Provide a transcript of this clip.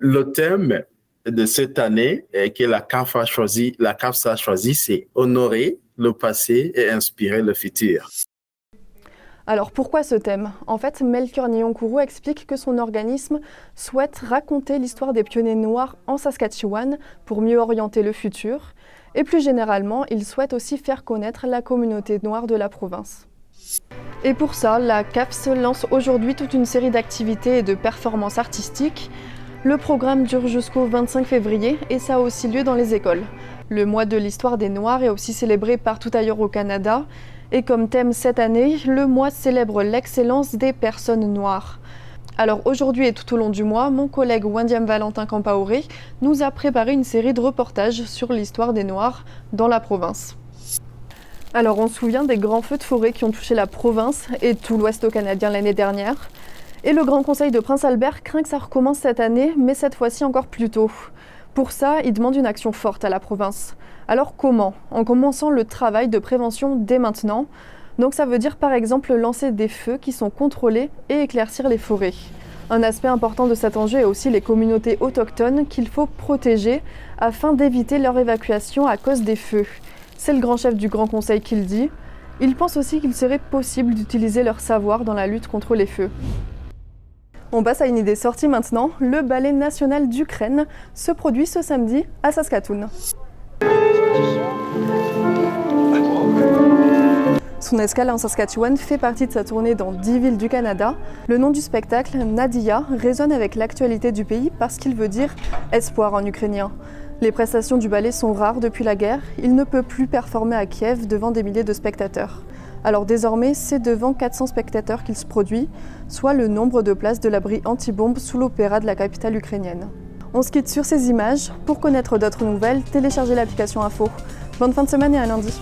Le thème de cette année que la CAF a choisi, c'est honorer le passé et inspirer le futur. Alors pourquoi ce thème? En fait, Melchior Nyonkourou explique que son organisme souhaite raconter l'histoire des pionniers noirs en Saskatchewan pour mieux orienter le futur. Et plus généralement, il souhaite aussi faire connaître la communauté noire de la province. Et pour ça, la CAFS lance aujourd'hui toute une série d'activités et de performances artistiques. Le programme dure jusqu'au 25 février et ça a aussi lieu dans les écoles. Le mois de l'histoire des Noirs est aussi célébré partout ailleurs au Canada. Et comme thème cette année, le mois célèbre l'excellence des personnes noires. Alors aujourd'hui et tout au long du mois, mon collègue Wendiam Valentin Campaoré nous a préparé une série de reportages sur l'histoire des Noirs dans la province. Alors on se souvient des grands feux de forêt qui ont touché la province et tout l'ouest canadien l'année dernière. Et le Grand Conseil de Prince Albert craint que ça recommence cette année, mais cette fois-ci encore plus tôt. Pour ça, il demande une action forte à la province. Alors comment? En commençant le travail de prévention dès maintenant. Donc ça veut dire par exemple lancer des feux qui sont contrôlés et éclaircir les forêts. Un aspect important de cet enjeu est aussi les communautés autochtones qu'il faut protéger afin d'éviter leur évacuation à cause des feux. C'est le grand chef du Grand Conseil qui le dit. Il pense aussi qu'il serait possible d'utiliser leur savoir dans la lutte contre les feux. On passe à une idée sortie maintenant. Le ballet national d'Ukraine se produit ce samedi à Saskatoon. Son escale en Saskatchewan fait partie de sa tournée dans 10 villes du Canada. Le nom du spectacle, Nadia, résonne avec l'actualité du pays parce qu'il veut dire « espoir » en ukrainien. Les prestations du ballet sont rares depuis la guerre. Il ne peut plus performer à Kiev devant des milliers de spectateurs. Alors désormais, c'est devant 400 spectateurs qu'il se produit, soit le nombre de places de l'abri anti-bombe sous l'opéra de la capitale ukrainienne. On se quitte sur ces images. Pour connaître d'autres nouvelles, téléchargez l'application Info. Bonne fin de semaine et à lundi.